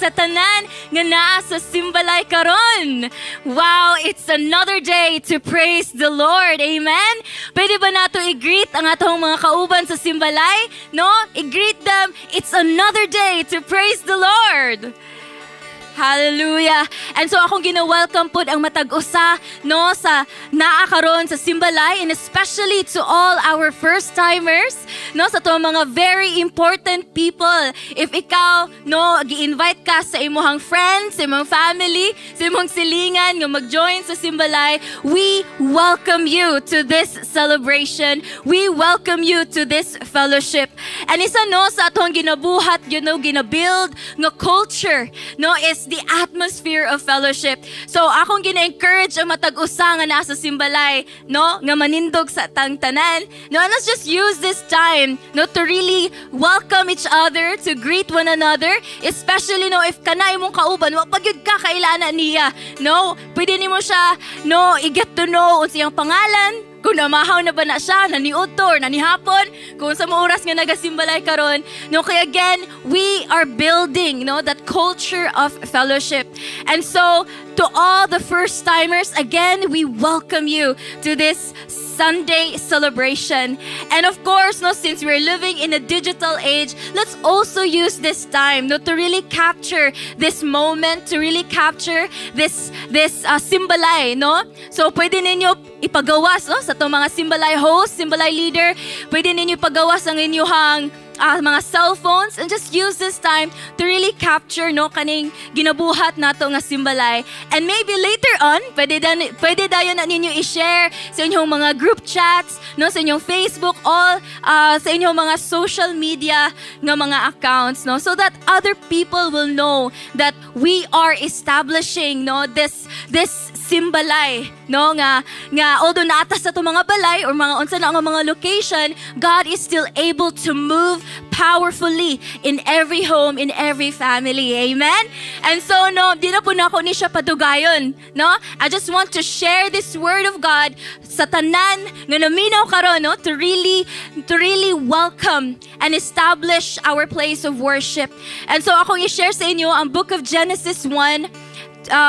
sa tanan nga naa sa Simbalay karon. Wow, it's another day to praise the Lord. Amen? Pwede ba nato i-greet ang atong mga kauban sa Simbalay? No? I-greet them. It's another day to praise the Lord. Hallelujah. And so akong gina-welcome po ang matag-usa no sa naa karon sa Simbalay, and especially to all our first-timers no sa to mga very important people. If ikaw no gi-invite ka sa imong friends, sa imong family, sa imong silingan nga mag-join sa Simbalay, we welcome you to this celebration. We welcome you to this fellowship. And isa no sa atong ginabuhat, gina-build nga culture no is the atmosphere of fellowship. So akong gina-encourage ang matag-usa nga nasa Simbalay no nga manindog sa tanan. No, and let's just use this time no to really welcome each other, to greet one another, especially no if kanay mong kauban wa pagyud ka kailana niya. No, pwede nimo siya no i-get to know unsang pangalan, kung namahaw na ba na siya, naniud to, or nanihapon, kung sa mga oras nga nagasimbalay karon. No, kaya again, we are building no, that culture of fellowship. And so, to all the first-timers, again, we welcome you to this Sunday celebration. And of course, no, since we're living in a digital age, let's also use this time no, to really capture this moment, to really capture this Simbalay. No? So, pwede ninyo ipagawas no, sa itong mga Simbalay host, Simbalay leader, pwede ninyo ipagawas ang inyong mga cell phones and just use this time to really capture no kaning ginabuhat nato nga Simbalay. And maybe later on, pwede dayon na ninyo i-share sa inyong mga group chats, no, sa inyong Facebook, all sa inyong mga social media nga mga accounts, no, so that other people will know that we are establishing no this Simbalay, no, nga although naatas sa to mga balay or mga unsa na nga mga location, God is still able to move powerfully in every home, in every family. Amen? And so, no, di na po na ako ni siya padugayon, no? I just want to share this word of God sa tanan nga naminaw karon, no, to really welcome and establish our place of worship. And so, akong i-share sa inyo ang book of Genesis 1,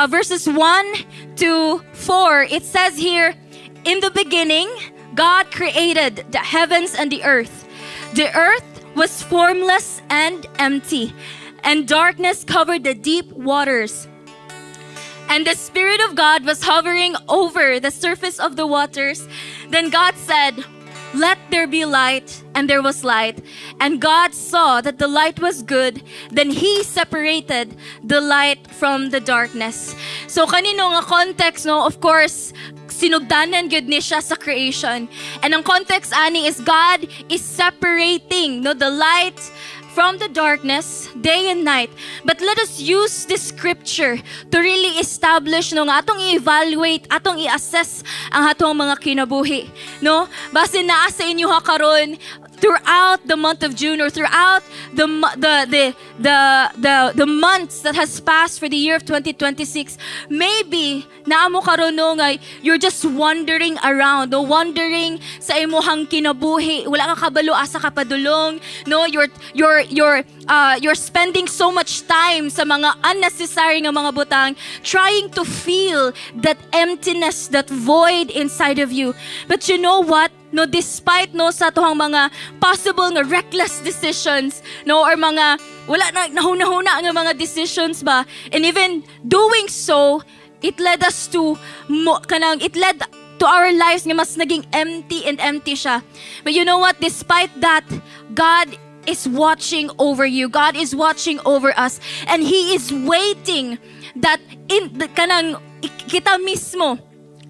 verses 1 to 4. It says here, in the beginning, God created the heavens and the earth. The earth was formless and empty, and darkness covered the deep waters. And the Spirit of God was hovering over the surface of the waters. Then God said, "Let there be light," and there was light. And God saw that the light was good. Then He separated the light from the darkness. So kanino nga context, no? Of course, sinugdanan gyud ni siya sa creation. And ang context ani is God is separating no the light from the darkness, day and night. But let us use this scripture to really establish no nga atong i-evaluate, atong i-assess ang atong mga kinabuhi. No? Base naa sa inyo ha karon throughout the month of June, or throughout the months that has passed for the year of 2026, maybe naamo karon no nga you're just wandering around, no, wandering sa imuhang kinabuhi, wala ka kabalo asa ka padulong, no, you're spending so much time sa mga unnecessary nga mga butang, trying to feel that emptiness, that void inside of you. But you know what? No, despite no sa tuhang mga possible nga reckless decisions, no, or mga wala na nahuna-huna nga mga decisions ba, and even doing so, it led us to our lives nga mas naging empty and empty siya. But you know what? Despite that, God is watching over you. God is watching over us, and He is waiting that kita mismo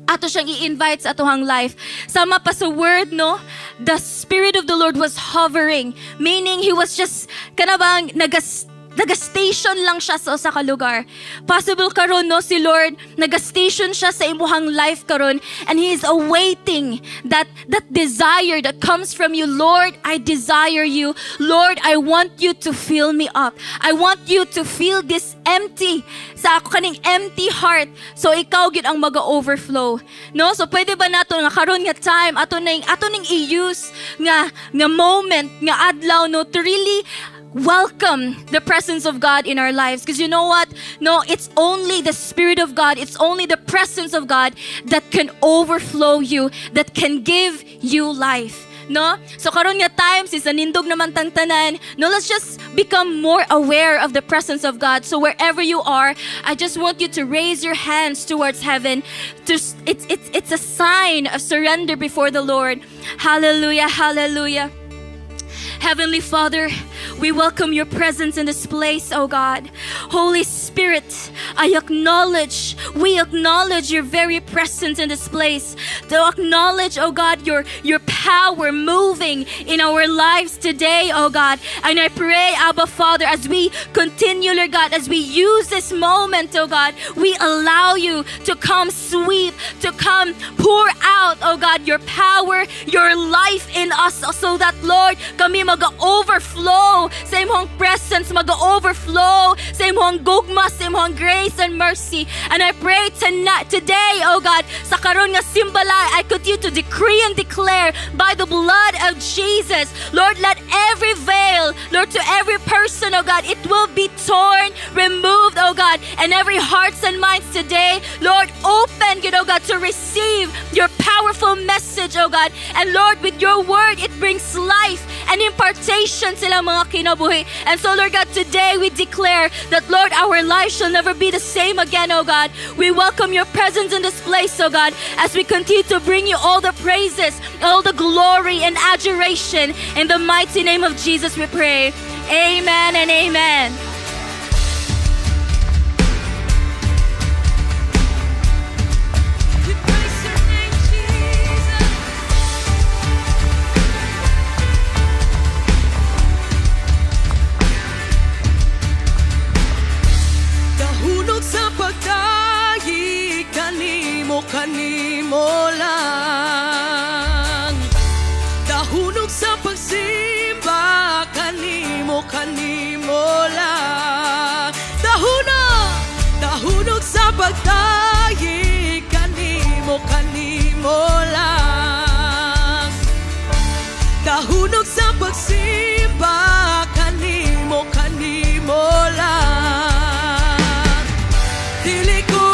ato siyang i-invite sa atohang life. Sama pa sa word, no? The Spirit of the Lord was hovering, meaning He was just kanabang naga-station lang siya sa usa ka lugar. Possible karon no si Lord naga-station siya sa imuhang life karon, and He is awaiting that desire that comes from you. Lord, I desire you. Lord, I want you to fill me up. I want you to feel this empty sa ako kaning empty heart. So ikaw gid ang maga-overflow. No? So pwede ba nato nga karon nga time ato ning i-use nga moment nga adlaw no to really welcome the presence of God in our lives. Because you know what? No, it's only the Spirit of God, it's only the presence of God that can overflow you, that can give you life. No? So karon nga time, since nanindog naman tang tanan, no, let's just become more aware of the presence of God. So wherever you are, I just want you to raise your hands towards heaven. It's a sign of surrender before the Lord. Hallelujah, hallelujah. Heavenly Father, we welcome your presence in this place, oh God. Holy Spirit, we acknowledge your very presence in this place. To acknowledge, oh God, your power moving in our lives today, oh God. And I pray, Abba Father, as we continue, Lord God, as we use this moment, oh God, we allow you to come sweep, to come pour out, oh God, your power, your life in us, so that, Lord, kami mag-overflow sa imong presence, mag-overflow sa imong gugma, sa imong grace and mercy. And I pray today, oh God, sa karon nga simbalay, I continue to decree and declare by the blood of Jesus, Lord, let every veil, Lord, to every person, oh God, it will be torn, removed, oh God, and every hearts and minds today, Lord, open, oh God, to receive your powerful message, oh God. And Lord, with your word, it brings life and impartation sila mga kinabuhi. And so, Lord God, today we declare that, Lord, our life shall never be the same again, oh God. We welcome your presence in this place, oh God, as we continue to bring you all the praises, all the glory and adoration. In the mighty name of Jesus we pray. Amen and amen. Kanimo lang, dahunog sa pagsimba, kanimo lang, dahunog sa pagdahi, kanimo lang, dahunog sa pagsimba, kanimo lang, dili ko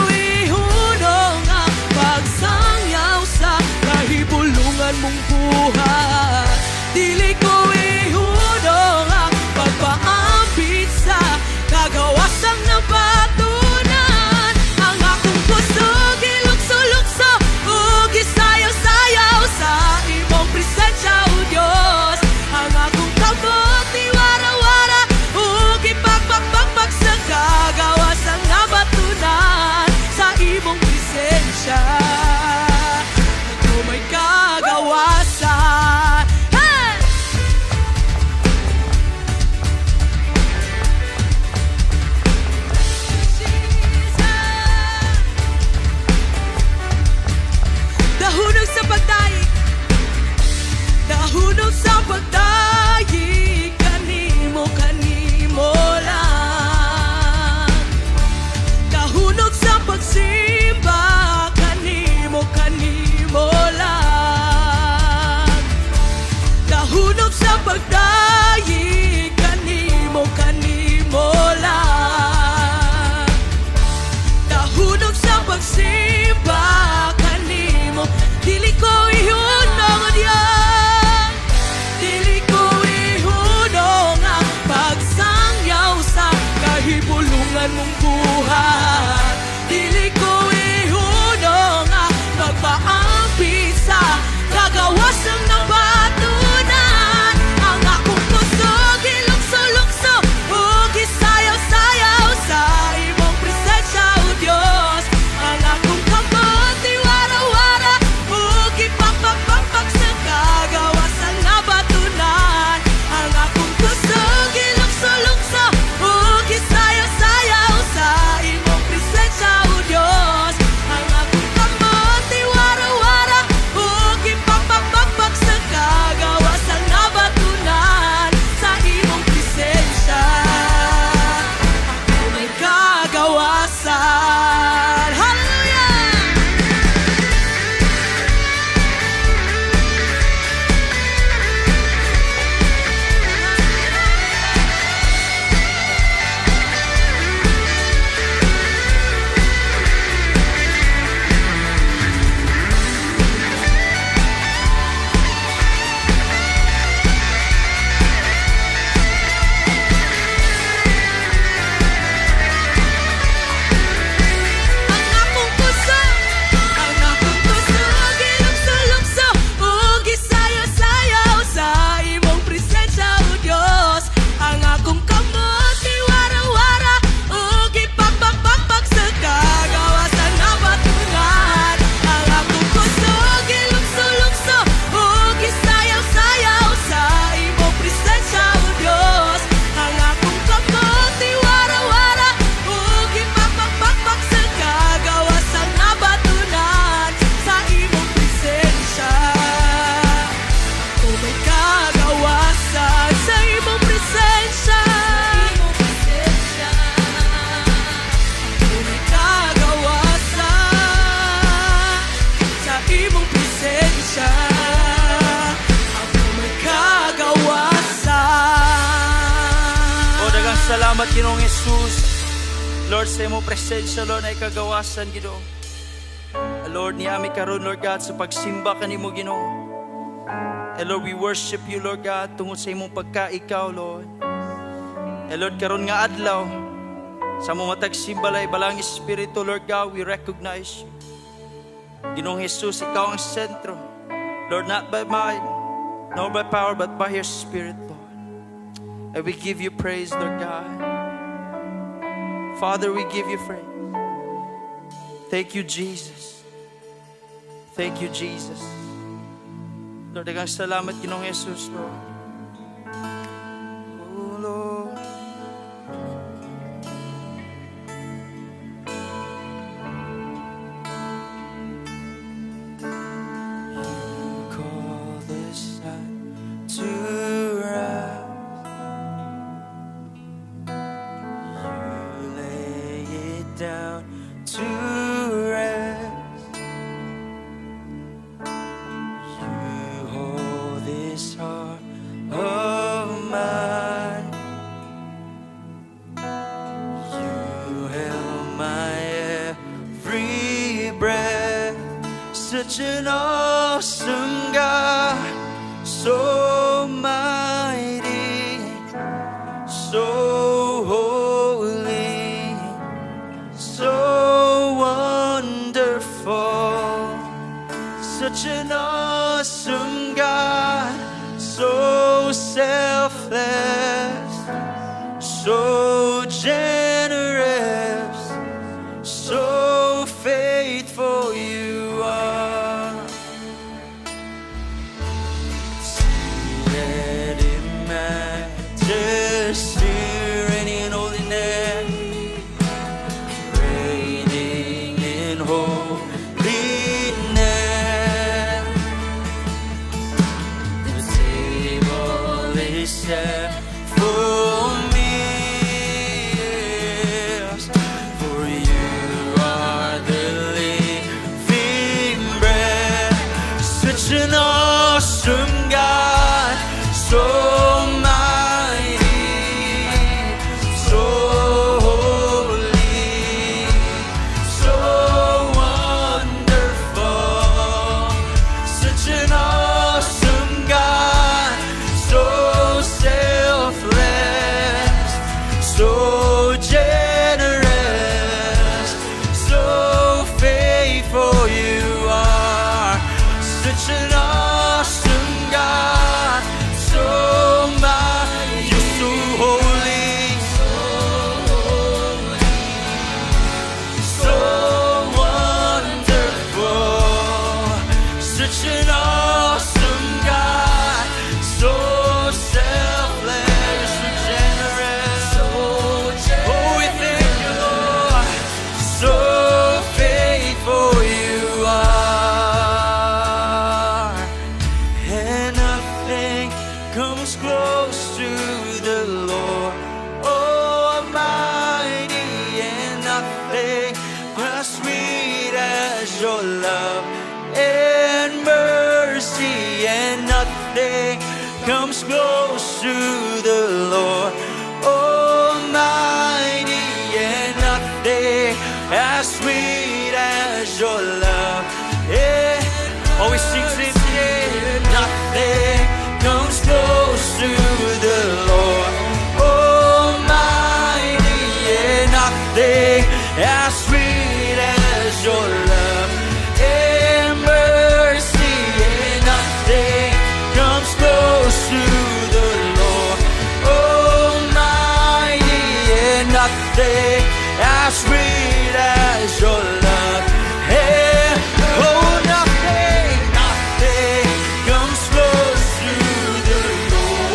mong buhay, dili ko ihunong ang pagpaambit sa kagawasang nabatunan. Ang akong puso gilukso-lukso ug gisayaw-sayaw sa imong presensya, O Dios. Ang akong kamot ni wara-wara ug ipagpagpagpag sa kagawasang nabatunan sa imong presensya. May kagawasan. Hey! Dahunog sa pagdaig, dahunog sa pagdaig, kanimo lang, dahunog sa pagsimba, kanimo salamat Ginoong Jesus. Lord, sa imong presensya, Lord, ay kagawasan, Ginoo. Lord, niyami karon, Lord God, sa pagsimba kanimo, Ginoo. And Lord, we worship you, Lord God, tungod sa imong pagkaikaw, Lord. And Lord, karon nga adlaw, sa mga tagsimbalay, balang Espiritu, Lord God, we recognize you. Ginoong Jesus, ikaw ang sentro. Lord, not by might, nor by power, but by your Spirit, Lord. And we give you praise, Lord God. Father, we give you praise. Thank you, Jesus. Thank you, Jesus. Lord, daghang salamat, Ginoong Jesus, Lord. Oh, Lord. You call the sun to rise. Down to rest. You hold this heart of mine. You held my every breath. Such an awesome God, so mighty, so holy, so wonderful. Such an awesome God, so selfless, so generous, so faithful you are. Seated in majesty, reigning in holiness, holiness. The table is set for me, yes. For you are the living bread. Such an awesome God, so mighty, so holy, so wonderful. Such an awesome God, so selfless, so generous, so faithful you are. Such an awesome God, so mighty, you're so holy, so wonderful. Such an awesome God, so selfless, so generous, oh, we thank you, Lord. So faithful you are, and nothing comes close to the Lord Almighty, and nothing as sweet as your love and mercy, and nothing comes close to the Lord Almighty, and nothing as sweet as your love. Yeah. Always sing it today. Nothing comes close to the Lord Almighty, yeah. Nothing as sweet as your love and mercy, and nothing comes close to the Lord Almighty, and nothing as sweet as your love. Yeah. Oh, nothing comes close to the Lord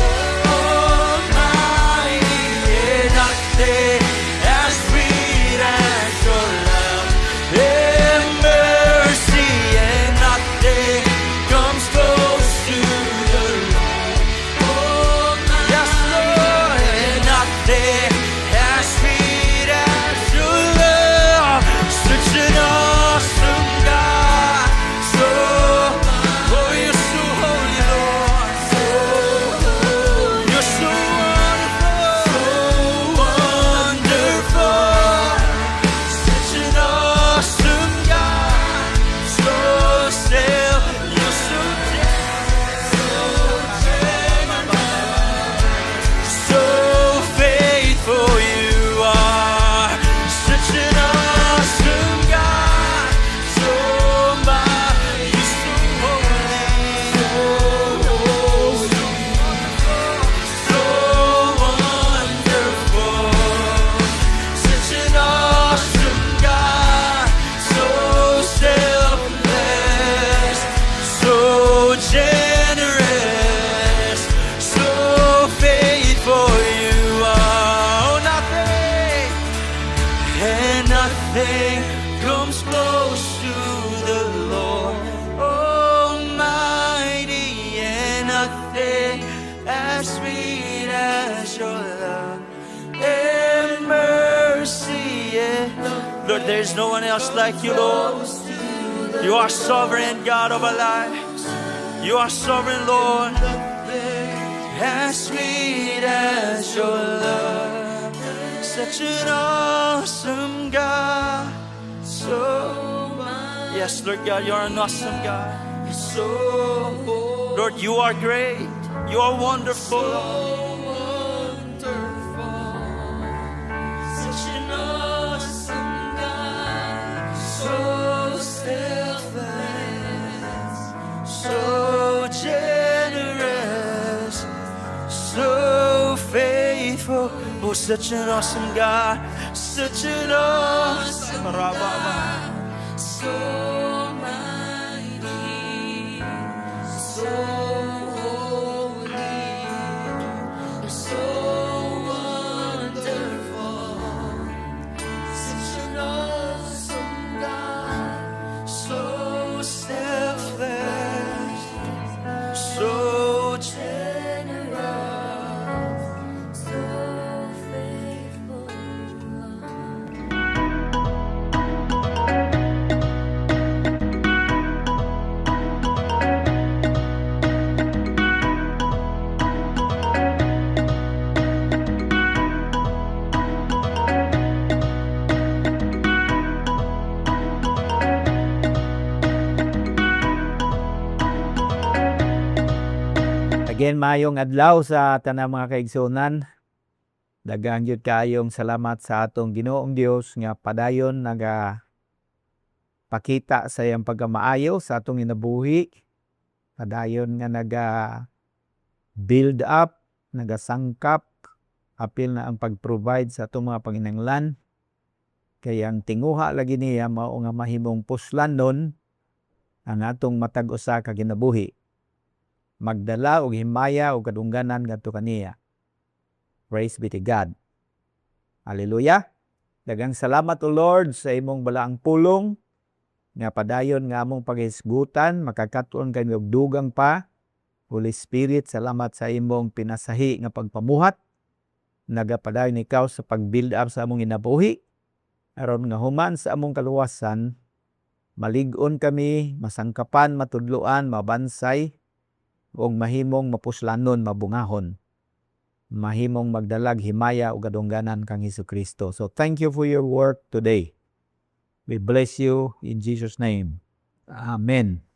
comes close to the Lord. Almighty, and nothing as sweet as your love and mercy. Yeah. Lord, there's no one else like you, Lord. You are sovereign God of our lives. You are sovereign, Lord. As sweet as your love, such an awesome God. Yes, Lord God, you are an awesome God. Lord, you are great. You are wonderful. Such an awesome God. So selfless. So generous. So faithful. Oh, such an awesome God. Such an awesome God. So mighty, so holy, so wonderful, such an awesome God, so selfless, so generous, so faithful. Again, mayong adlaw sa tanang mga kaigsunan. Daghang gyud kayong salamat sa atong Ginoong Dios nga padayon pakita sa iyang pagkamaayo sa atong inabuhi. Padayon nga build up, nagasangkap, apil na ang pag-provide sa atong mga panginahanglan. Kaya ang tinguha lagi niya mao nga mahimong puslanon ang atong matag usa ka kinabuhi. Magdala og himaya o kadungganan ngadto kaniya. Praise be to God. Hallelujah. Daghang salamat o Lord sa imong balaang pulong nga padayon nga among paghisgutan, makakatuon kami og dugang pa. Holy Spirit, salamat sa imong pinasahi nga pagpamuhat. Nagapadayon ikaw sa pag-build up sa among inabuhi. Aron nga human sa among kaluwasan, malig-on kami, masangkapan, matudloan, mabansay, o mahimong mapuslanon, mabungahon. Mahimong magdalag himaya o kadungganan kang Hesukristo. So thank you for your work today. We bless you in Jesus' name. Amen.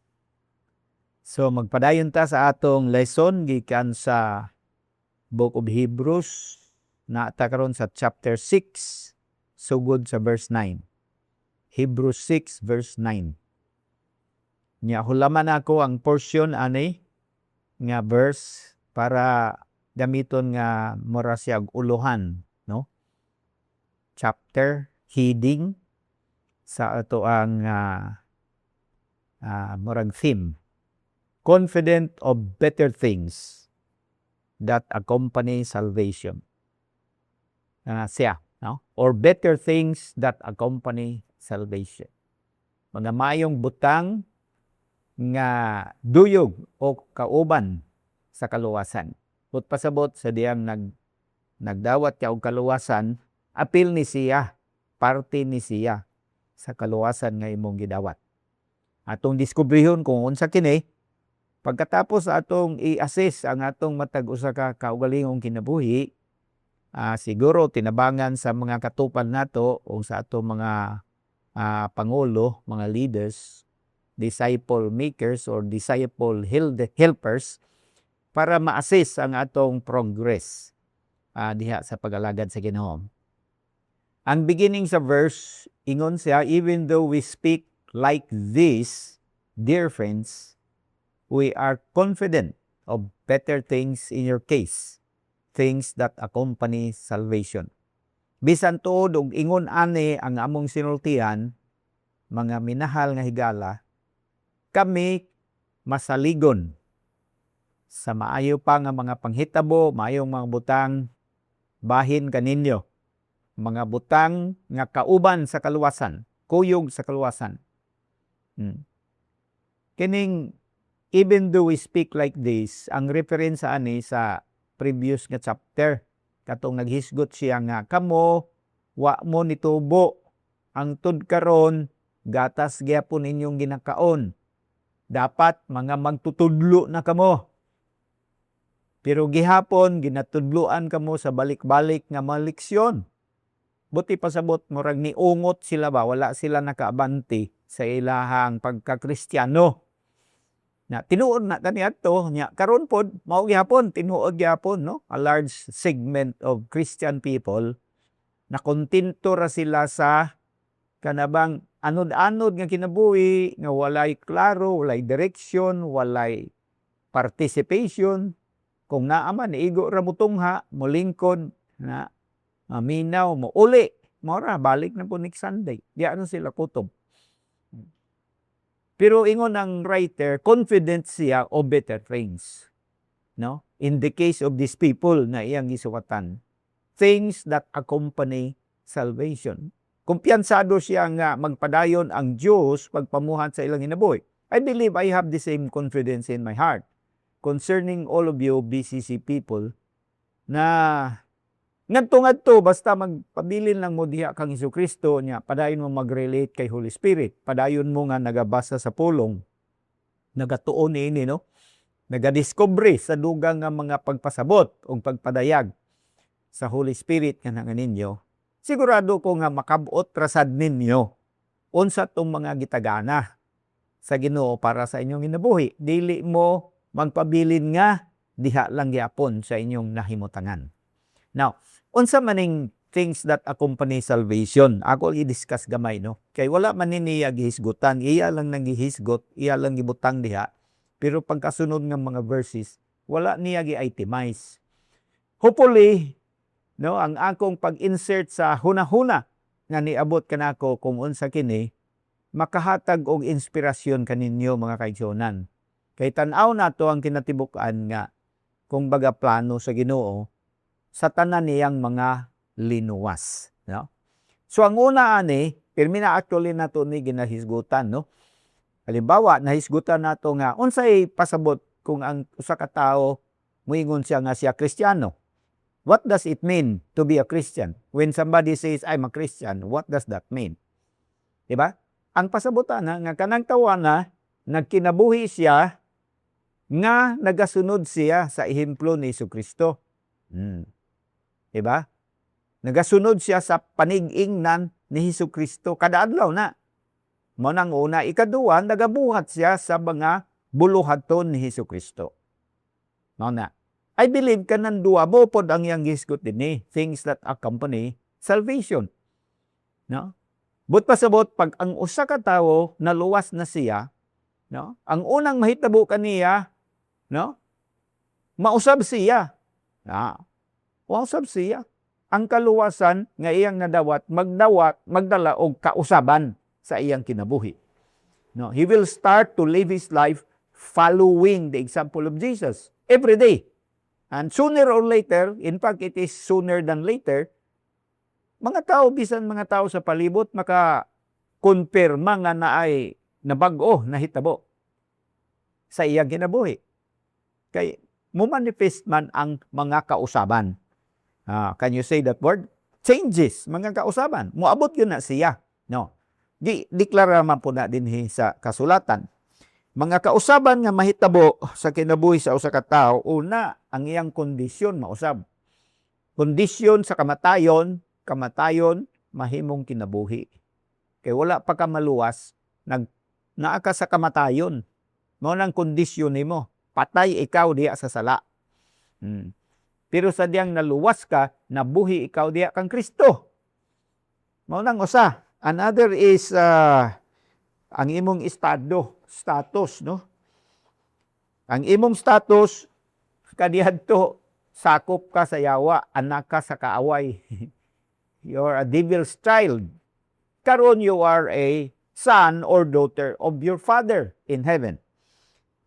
So magpadayon ta sa atong lesson gikan sa Book of Hebrews. Naata karon sa chapter 6, sugod sa verse 9. Hebrews 6 verse 9. Nya hulaman ako ang portion ani nga verse para gamiton nga mura siya og uluhan, no? Chapter heading sa ato ang murag theme. Confident of better things that accompany salvation. Siya, no? Or better things that accompany salvation. Mga mayong butang nga duyog o kauban sa kaluwasan. But pasabot sa diyang nagdawat ka og kaluwasan, apil ni siya, parte ni siya sa kaluwasan nga imong gidawat. Atong diskubrihon kung unsa kini pagkatapos atong i-assess ang atong matag usa ka kaugalingong kinabuhi. Siguro tinabangan sa mga katupan nato o sa atong mga pangulo, mga leaders, disciple makers or disciple helpers para ma-assess ang atong progress diha sa pag-alagad sa Ginoo. Ang beginning sa verse, ingon siya, even though we speak like this, dear friends, we are confident of better things in your case, things that accompany salvation. Bisan tuod og ingon ani ang among sinultian, mga minahal nga higala, kami masaligon sa maayo pa nga mga panghitabo, maayong mga butang bahin kaninyo, mga butang nga kauban sa kaluwasan, kuyog sa kaluwasan. Kining, even though we speak like this, ang reference ani sa previous nga chapter, katong naghisgot siya nga, kamo, wa mo nitubo, ang karon gatas gyapon inyong ginakaon. Dapat mga magtutudlo na kamo. Pero gihapon, ginatudloan kamo sa balik-balik nga mga leksyon. Buti pasabot, murag niungot sila ba? Wala sila nakaabanti sa ilahang pagka-Kristiyano. Na tinuod na kani adto nya karon pod mao gihapon tinuod gihapon no, a large segment of Christian people na kontento ra sila sa kanabang anod-anod nga kinabuhi nga walay klaro, walay direksyon, walay participation. Kung naa man igo ra mutungha, molingkod na minaw mo uli, mora balik na po next Sunday. Di ano sila kutob. Pero ingon ang writer, confident siya of better things. No? In the case of these people na iyang gisuwatan, things that accompany salvation. Kumpiyansado siya nga magpadayon ang Diyos pagpamuhat sa ilang hinabuhi. I believe I have the same confidence in my heart concerning all of you BCC people na ngadto-ngadto basta magpabilin lang mo diha kang Hesukristo niya, padayon mo mag-relate kay Holy Spirit, padayon mo nga nagabasa sa pulong, nagatuon ini no, nagadiscover sa dugang nga mga pagpasabot o pagpadayag sa Holy Spirit nga ninyo. Sigurado ko nga makabot rasad ninyo unsa tong mga gitagana sa Ginoo para sa inyong ginabuhi. Dili mo magpabilin nga diha lang gyapon sa inyong nahimutangan. Now, unsa maning things that accompany salvation? Ako i-discuss gamay no. Kay wala man niya gihisgutan, iya lang nang gihisgot, iya lang gibutang diha. Pero pagkasunod ng mga verses, wala niya gi-itemize. Hopefully, no, ang akong pag-insert sa hunahuna nga niabot kanako kung unsa kini makahatag og inspirasyon kaninyo mga kaigsuonan. Kay tan-aw nato ang kinatibuk-an nga kung baga plano sa Ginoo sa tanan niyang mga linuwas, no? So ang una ani, pirmi na actually nato ni ginahisgutan, no? Halimbawa, nahisgutan nato nga unsay pasabot kung ang usa ka tawo moingon siya nga siya Kristiyano. What does it mean to be a Christian? When somebody says I'm a Christian, what does that mean? Diba? Ang pasabutan na nga kanang tawo na nagkinabuhi siya nga nagasunod siya sa ehemplo ni Hesukristo. Diba? Nagasunod siya sa panig-ingnan ni Hesukristo kada adlaw na. Mao nang una, ikaduha, nagabuhat siya sa mga buluhaton ni Hesukristo. Mao na. I believe kanang duha mo pod ang iyang gisgot dinhi, things that accompany salvation. No? But pasabot pag ang usa ka tawo naluwas na siya, no? Ang unang mahitabo kaniya, no? Mausab siya. Mausab siya. Ang kaluwasan nga iyang nadawat, magdala og kausaban sa iyang kinabuhi. No, he will start to live his life following the example of Jesus every day. And sooner or later, in fact, it is sooner than later, mga tao, bisan mga tao sa palibot, maka-confirma nga na ay nabag-o, nahitabo sa iyang kinabuhi. Kay, mumanifest man ang mga kausaban. Can you say that word? Changes, mga kausaban. Muabot yun na siya. No. Deklara man po na din sa kasulatan. Mga kausaban nga mahitabo sa kinabuhi sa usa ka tawo, una, ang iyang kondisyon mausab. Kondisyon sa kamatayon mahimong kinabuhi. Kay wala pa ka maluwas, naa ka sa kamatayon. Mao nang kondisyon nimo. Patay ikaw diya sa sala. Pero sa diyang naluwas ka, nabuhi ikaw diya kang Kristo. Mao nang usa. Another is ang imong status, no? Ang imong status kadiyadto sakop ka sa yawa, anak ka sa kaaway. You're a devil's child. Karon you are a son or daughter of your Father in heaven.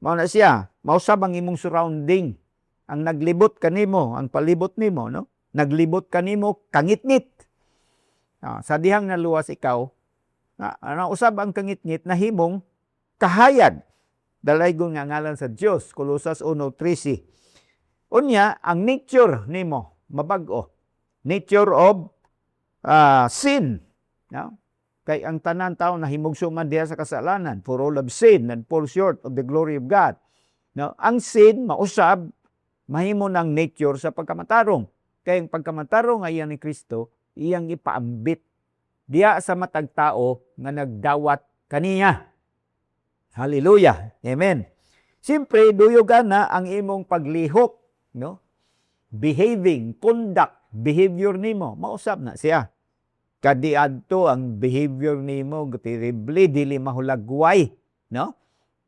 Mao na siya, mausab ang imong surrounding. Ang naglibot kanimo, ang palibot nimo, no? Naglibot kanimo kangitngit. Sa dihang naluwas ikaw, Ang usab ang kangitngit nahimong kahayag. Dalaygon nga ngalan sa Dios, Colosas 1:13. Unya, ang nature nimo mabag-o. Nature of sin. No? Kay ang tanan tao nahimugso man diha sa kasalanan. For all have sinned and fall short of the glory of God. No? Ang sin mausab mahimo ng nature sa pagkamatarong. Kay ang pagkamatarong ayan ni Kristo, iyang ipaambit diya sa matag tao nga nagdawat kaniya. Hallelujah. Amen. Siyempre, duyogan na ang imong paglihok, no? Behaving, conduct, behavior nimo, mausab na siya. Kadiadto ang behavior nimo, terribly, dili mahulagway, no?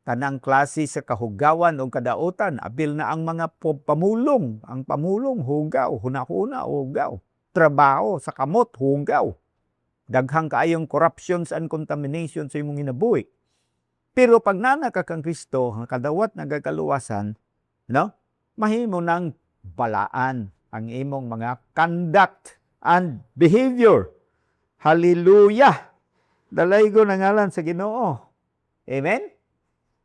Tanang klase sa kahugawan o kadautan, apil na ang mga pamulong, ang pamulong, hugaw, hunahuna, hugaw, trabaho, sa kamot, hugaw. Daghang kaayong corruptions and contamination sa imong ginabuhi. Pero pag nana ka kang Kristo, ang kadawat nagakaluwasan, no? Mahimo ng balaan ang imong mga conduct and behavior. Hallelujah! Dalaygo na ngalan sa Ginoo. Amen?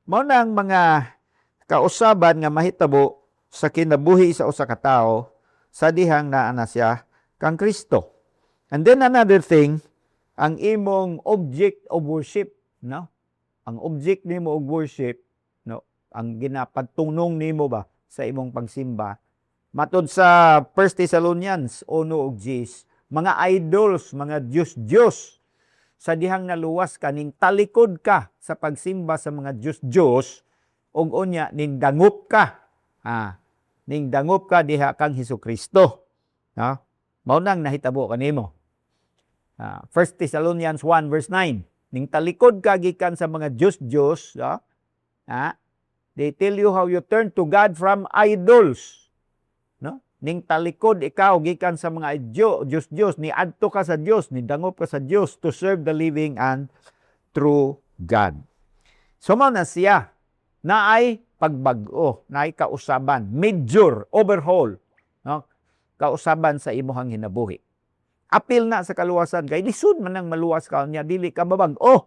Mao na ang mga kausaban nga mahitabo sa kinabuhi sa usa ka tawo sa dihang naa na siya kang Kristo. And then another thing, ang imong object of worship, no? Ang object nimo og worship, no, ang ginapadtunong nimo ba sa imong pagsimba. Matod sa 1 Thessalonians 1:10, mga idols, mga Diyos sa dihang naluwas ka ning talikod ka sa pagsimba sa mga Diyos ug unya ning dangop ka. Ning dangop ka diha kang Hesukristo. No? Mao nang nahitabo kanimo. 1 Thessalonians 1:9. Ning talikod ka gikan sa mga Diyos, they tell you how you turn to God from idols. No? Ning talikod ikaw gikan sa mga Diyos, ni adto ka sa Diyos, ni dangop ka sa Diyos to serve the living and true God. So mao na siya na ay pagbag-o, na ay kausaban, major overhaul, no? Kausaban sa imong hinabuhi. Apil na sa kaluwasan kay lisod man nang maluwas ka niya dili ka mabag-o.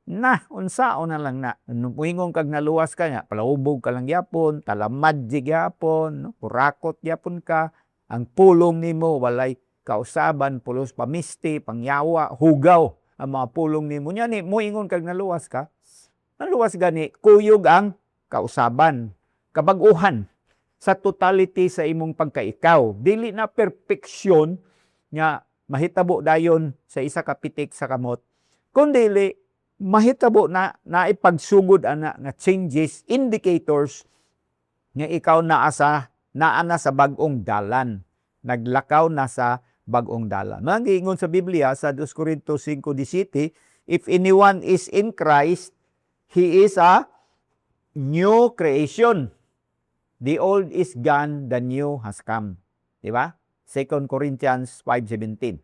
Na unsaon na lang na muingon kag naluwas ka nya palahubog ka lang gyapon, talamad gyapon, no? Kurakot gyapon ka, ang pulong nimo walay kausaban, pulos pamisti, pangyawa, hugaw ang mga pulong nimo nya ni muingon kag naluwas ka. Naluwas gani kuyog ang kausaban, kabag-uhan sa totality sa imong pagkaikaw. Dili na perfeksyon nga mahitabo dayon sa isa ka pitik sa kamot, kundi mahitabo na ipagsugod ana nga changes, indicators nga ikaw naa sa bag-ong dalan, naglakaw na sa bag-ong dalan. Mangingon sa Biblia sa 2 Corintios 5:17, if anyone is in Christ, he is a new creation. The old is gone, the new has come. Di ba? 2 Corinthians 5:17.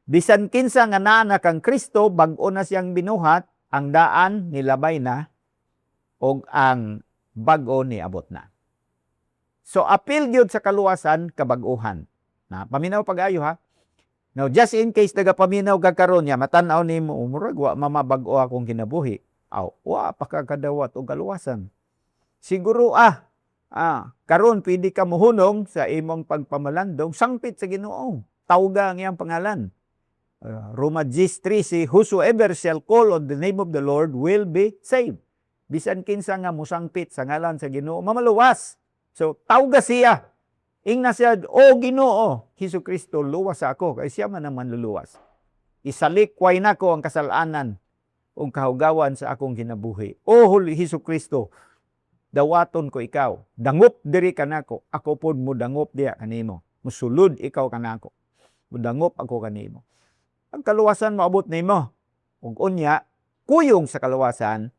Bisan kinsa nga naa na kang Kristo, bag-o na siyang binuhat, ang daan nilabay na, og ang bag-o niabot na. So apil gyud sa kaluwasan kabag-uhan. Na paminaw pag-ayo ha. Now just in case nagapaminaw ka karon nya matan-aw nimo murag wa mamabag-o akong kinabuhi. Wa pa ka kadawat og kaluwasan. Siguro karon pwede ka mohunong sa imong pagpamalandong sangpit sa Ginoo. Tawga ang iyang pangalan. Roma 10:3, whosoever shall call on the name of the Lord will be saved. Bisan kinsa nga musangpit sa ngalan sa Ginoo mamaluwas. So tawga siya. Ingna siya, o Ginoo, Hesukristo, luwas ako kay siya man ang manluluwas. Isalikway nako ang kasalanan ug kahugawan sa akong kinabuhi. O Hesukristo, dawaton ko ikaw. Dangop diri kanako. Ako pod mo dangop diha kanimo. Musulod ikaw kanako. Mudangop ako kanimo. Ang kaluwasan maabot nimo. Ug unya, kuyong sa kaluwasan,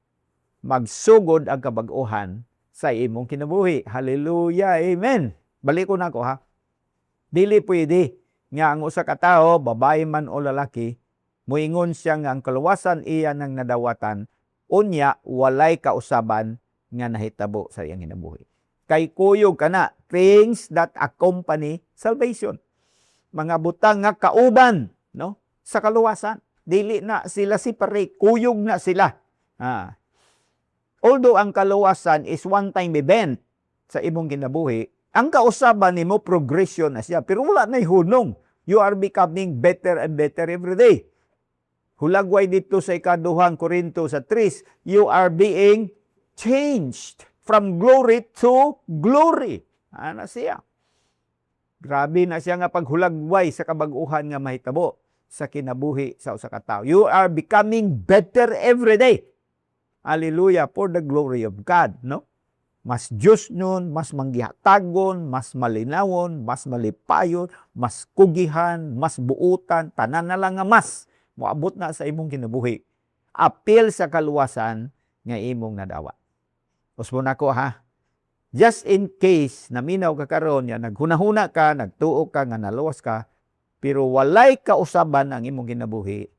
magsugod ang kabag-ohan sa imong kinabuhi. Hallelujah. Amen. Baliko nako ha. Dili pwede nga ang usa ka tawo, babae man o lalaki, moingon siya nga ang kaluwasan iya nang nadawatan, unya walay kausaban nga nahitabo sa iyang kinabuhi. Kay kuyog kana things that accompany salvation. Mga butang nga kauban, no, sa kaluwasan. Dili na sila separate, kuyog na sila. Although ang kaluwasan is one-time event sa imong kinabuhi, ang kausaban nimo progression na siya, pero wala na hunong. You are becoming better and better every day. Hulagway dito sa ikaduhang Korinto sa 3, you are being changed from glory to glory. Ana siya. Grabe na siya nga paghulagway sa kabag-uhan nga mahitabo sa kinabuhi sa usa ka tawo. You are becoming better every day. Hallelujah, for the glory of God, no? Mas Diyos nun, mas manggihatagon, mas malinawon, mas malipayon, mas kugihan, mas buutan, tanan na lang nga mas moabot na sa imong kinabuhi. Apil sa kaluwasan nga imong nadawat. Usbo na ko ha. Just in case naminaw ka karon ya naghunahuna ka, nagtuo ka nga naluwas ka, pero walay kausaban ang imong kinabuhi,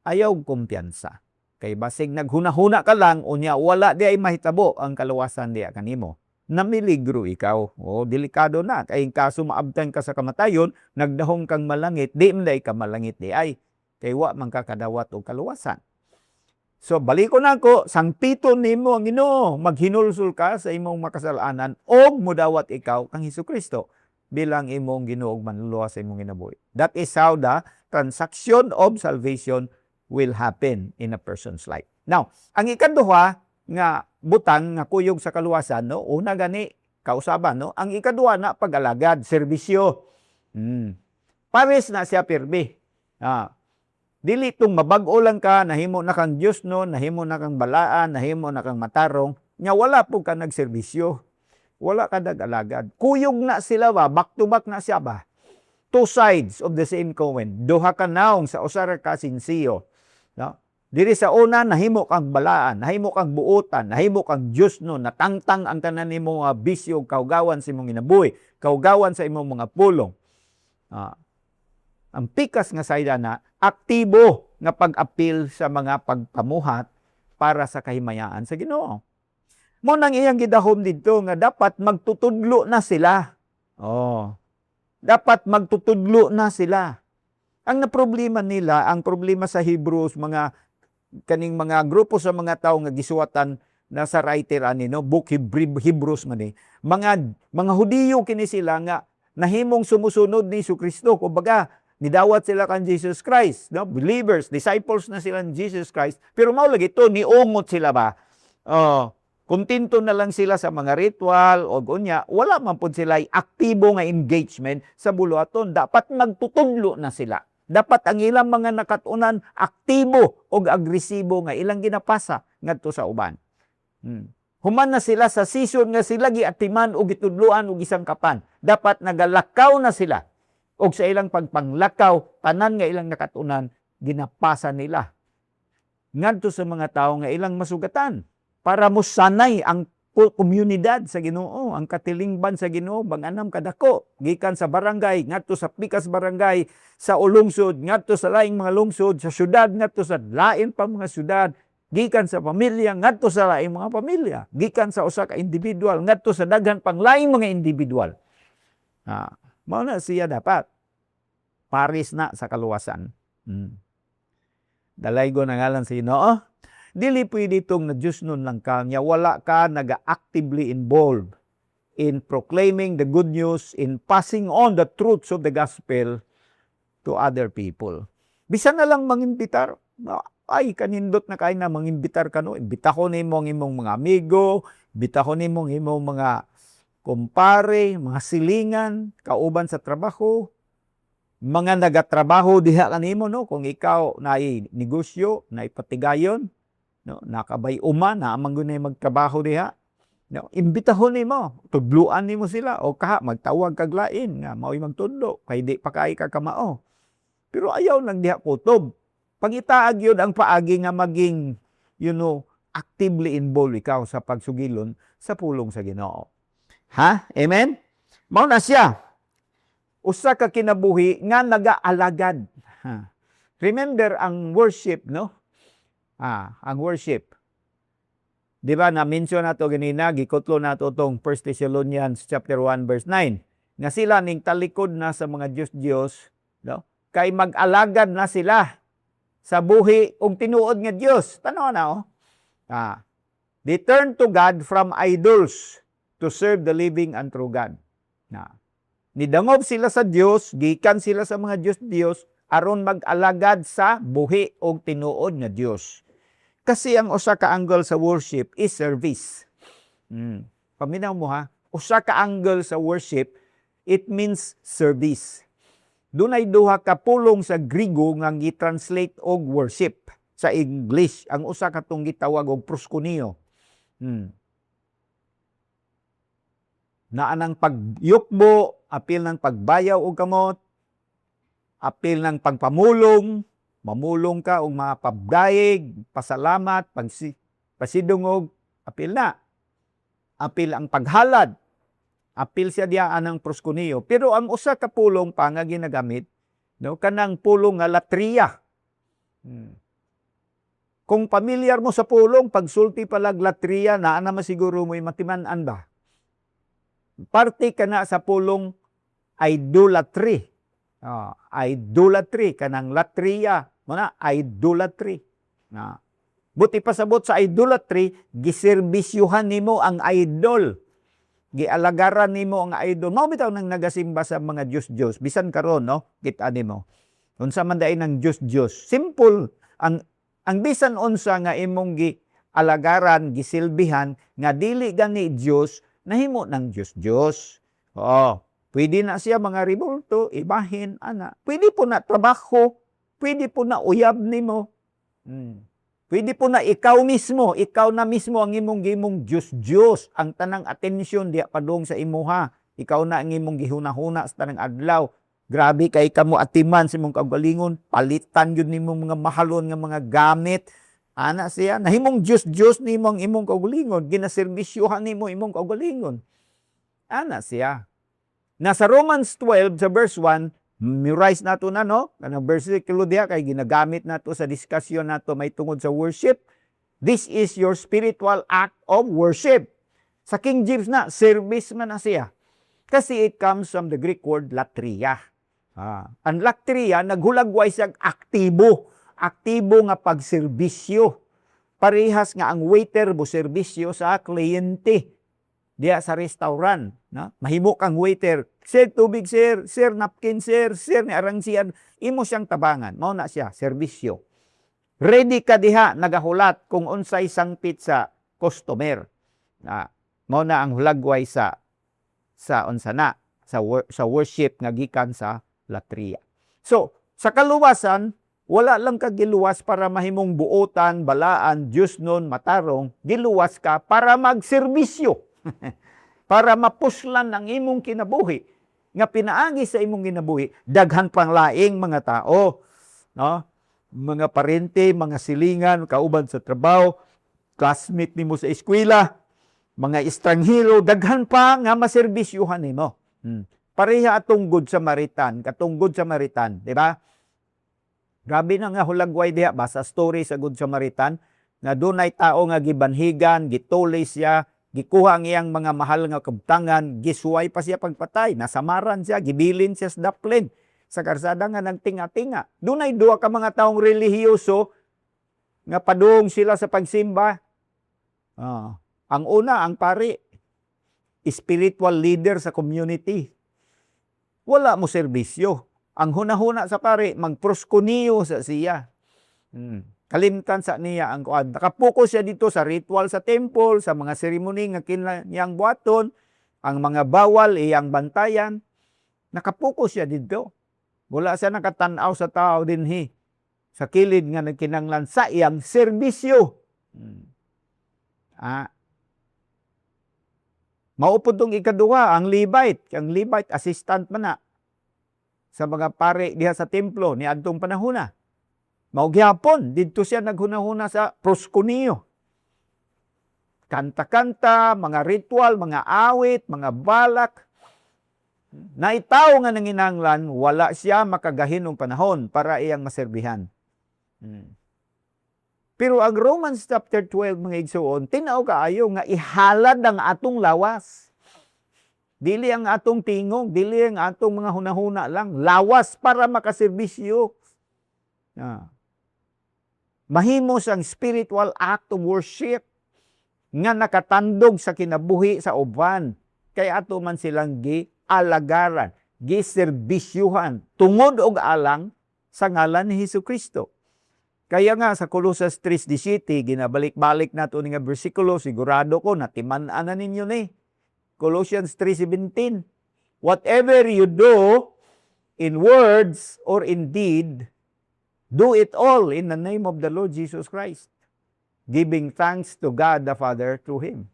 ayaw kumpiyansa. Kay basig naghunahuna ka lang, unya wala di ay mahitabo ang kaluwasan di kanimo. Namiligro ikaw. O, delikado na. Kay kaso maabtan ka sa kamatayon, nagdahong kang malangit, di manday ka malangit di ay. Kay wa man ka kadawat o kaluwasan. So, baliko na ko, sangpiton nimo ang Ginoo, maghinulsul ka sa imong makasalanan o mudawat ikaw kang Hesukristo bilang imong Ginoo ug manluluwas sa imong kinabuhi. That is how the transaction of salvation will happen in a person's life. Now, ang ikaduha nga butang nga kuyog sa kaluwasan, no? Una gani kausaban, no? Ang ikaduha na pag-alagad, serbisyo. Pares na siya pirmi. Dili tong mabag-o lang ka, nahimo na kang Diyos no, nahimo na kang balaan, nahimo na kang matarong, nya wala po ka nagserbisyo. Wala ka nag-alagad. Kuyog na sila ba? Back to back na siya ba? Two sides of the same coin. Duha ka naong sa usara ka sinsiyo. No? Diri sa una, nahimo kang balaan, nahimo kang buutan, nahimo kang Diyos no, natangtang ang tanan nimo mga bisyo, kaugawan sa imong inabuhi, kaugawan sa imong mga pulong. Ang pikas nga sayda na, aktibo nga pag-apil sa mga pagpamuhat para sa kahimayaan sa Ginoo. Mo nang iyang gidahom dito nga dapat magtutudlo na sila. Dapat magtutudlo na sila. Ang problema nila, ang problema sa Hebrews, kaning mga grupo sa mga tao nga gisuwatan na sa writer ani no, book Hebrews man ni. Mga Hudiyo kini sila nga nahimong sumusunod ni Jesucristo. Kumbaga, nidawat sila kan Jesus Christ, no? Believers, disciples na sila ni Jesus Christ. Pero mao lagi to niungot sila ba? Kontento na lang sila sa mga ritual o gunya, wala man pud sila aktibo nga engagement sa buluhaton. Dapat magtutudlo na sila. Dapat ang ilang mga nakatunan aktibo o agresibo nga ilang ginapasa ngadto sa uban. Human na sila sa season nga sila giatiman o gitudloan o gisangkapan. Dapat nagalakaw na sila. O sa ilang pagpanglakaw, tanan nga ilang nakatunan, ginapasa nila. Ngadto sa mga tao nga ilang masugatan. Para musanay ang komunidad sa Ginoo, ang katilingban sa Ginoo, banganam kadako, gikan sa barangay, ngadto sa pikas barangay, sa ulungsod, ngadto sa laing mga lungsod, sa syudad, ngadto sa lain pa mga syudad, gikan sa pamilya, ngadto sa laing mga pamilya, gikan sa usa ka individual, ngadto sa daghan pang laing mga individual. Mao na siya dapat paris na sa kaluwasan. Dalaygo na ngalan sa Ginoo. Dili pwede itong na Diyos nun lang ka, niya wala ka naga-actively involved in proclaiming the good news, in passing on the truths of the gospel to other people. Bisan na lang mangimbitar, ay kanindot na kayo na mangimbitar ka no, imbita ko ni mong imong mga amigo, imbita ko ni mong imong mga kumpare, mga silingan, kauban sa trabaho, mga nagatrabaho diha kanimo no, kung ikaw na negosyo, na ipatigayon, no, nakabay uma na amang gunay magtrabaho diha. No, imbitahon nimo, tudluan nimo sila o kaha magtawag kag lain nga mao'y magtudlo kay di pa kay ka kamao. Pero ayaw lang diha kutob. Pangitaag yun ang paagi nga maging actively involved ikaw sa pagsugilon sa pulong sa Ginoo. Amen? Mao na siya. Usa ka kinabuhi nga nagaalagad. Remember ang worship, no? Ang worship. Di ba, na-mention nato ganina, gikutlo nato itong 1 Thessalonians chapter 1 verse 9, nga sila ning talikod na sa mga Diyos-Diyos, no? Kay mag-alagad na sila. sa buhi og tinuod nga Dios. Tanaw na oh. They turn to God from idols to serve the living and true God. Nidangob sila sa Dios, gikan sila sa mga Diyos aron mag-alagad sa buhi og tinuod nga Dios. Kasi ang usa ka angle sa worship is service. Paminaw mo ha, usa ka angle sa worship, it means service. Dunay duha ka pulong sa Griego nga gi-translate og worship sa English. Ang usa katong gitawag og proskuneo. Naa ng pagyukbo, apil ng pagbayaw og kamot, apil ng pagpamulong, mamulong ka og mga pabdayeg, pasalamat, pasidungog, apil na. Apil ang paghalad, apil siya diya anang proskuneo. Pero ang usa ka pulong pa nga ginagamit, no, kanang pulong nga latria. Kung pamilyar mo sa pulong, pagsulti palag latria, naa naman siguro mo'y matiman-an ba? Parte ka na sa pulong idolatry. Idolatry, kanang latria, muna, idolatry. Buti pasabot sa idolatry, giserbisyuhan nimo ang idol. Gialagaran nimo ang idol. Mao bitaw nang nagasimba sa mga Diyos-Diyos. Bisan karon no, kita nimo. Unsa man daay ng Diyos-Diyos. Simple ang bisan unsa nga imong gialagaran, gisilbihan nga dili gani Dios, nahimo ng Diyos-Diyos. Pwede na siya mga ribulto, ibahin, ana. Pwede po na trabaho, pwede po na uyab nimo. Pwede po na ikaw na mismo ang imong Diyos-Diyos. Ang tanang atensyon diya padung sa imuha. Ikaw na ang imong gihuna-huna sa tanang adlaw. Grabe kay kamo atiman sa imong kaugalingon. Palitan yun nimong mga mahalon nga mga gamit. Ana siya, nahimong Diyos-Diyos nimo ang imong kaugalingon. Ginaserbisyuhan nimo imong kaugalingon. Ana siya. Nasa Romans 12 sa verse 1, memorize nato na no, kanang versikulo diha kay ginagamit nato sa diskusyon nato may tungod sa worship. This is your spiritual act of worship. Sa King James na, service man na siya. Kasi it comes from the Greek word latria. Ang latria, naghulagway siyang aktibo. Aktibo nga pagserbisyo. Parehas nga ang waiter mo serbisyo sa kliyente. Diya sa restaurant. Mahimo kang waiter. Sir, tubig sir, sir, napkin sir, sir, ni arangsian. Imo siyang tabangan. Mao na siya, serbisyo. Ready ka diha, nagahulat kung unsay sangpit sa customer. Mao na ang hulagway sa unsa na, sa worship nga gikan sa latria. So, sa kaluwasan, wala lang ka giluwas para mahimong buotan, balaan, Diyos nun, matarong. Giluwas ka para magserbisyo. Para mapuslan ang imong kinabuhi. Nga pinaagi sa imong kinabuhi, daghan pang laing mga tao. No? Mga parente, mga silingan, kauban sa trabaho, classmate nimo sa eskwela, mga estranghero, daghan pa nga maserbisyuhan nimo. Pareha atong Good Samaritan, katong Good Samaritan, di ba? Grabe na nga hulagway diha, basa story sa Good Samaritan, na dunay tao nga gibanhigan, gituloy siya, gikuha ang iyang mga mahal nga kabtangan, gisuway pa siya pagpatay, nasamaran siya, gibilin siya sa daplin, sa karsada nga nagtinga-tinga. Dunay duha ka mga taong relihiyoso, nga padung sila sa pagsimba. Ang una, ang pari, spiritual leader sa community. Wala mo serbisyo. Ang huna-huna sa pari, magproskuniyo sa siya. Kalimtan sa niya ang kuan. Nakapokus siya dito sa ritual sa temple, sa mga seremony nga kiniyang buhaton, ang mga bawal iyang bantayan. Nakapokus siya dito. Wala siya nakatanaw sa tao dinhi. Sa kilid nga nagkinanglan sa iyang serbisyo. Maupod tong ikaduha, ang Levite. Ang Levite, assistant man na sa mga pare diha sa templo ni adtong panahon na. Maugyapon, dito siya naghunahuna sa proskuneo. Kanta-kanta, mga ritual, mga awit, mga balak. Naitaw nga nanginanglan, wala siya makagahin ng panahon para iyang maserbihan. Pero ang Romans chapter 12, mga igsoon, tinaw kaayo nga ihalad ang atong lawas. Dili ang atong tingog, dili ang atong mga hunahuna lang. Lawas para makaserbisyo. Mahimo sang spiritual act of worship nga nakatandog sa kinabuhi sa uban. Kaya ato man silang gialagaran, giserbisyuhan, tungod og alang sa ngalan ni Hesukristo. Kaya nga sa Colossus 3:17, ginabalik-balik nato ni nga bersikulo, sigurado ko natiman-an na ninyo ni. Colossians 3:17, whatever you do in words or in deed, do it all in the name of the Lord Jesus Christ, giving thanks to God the Father through Him.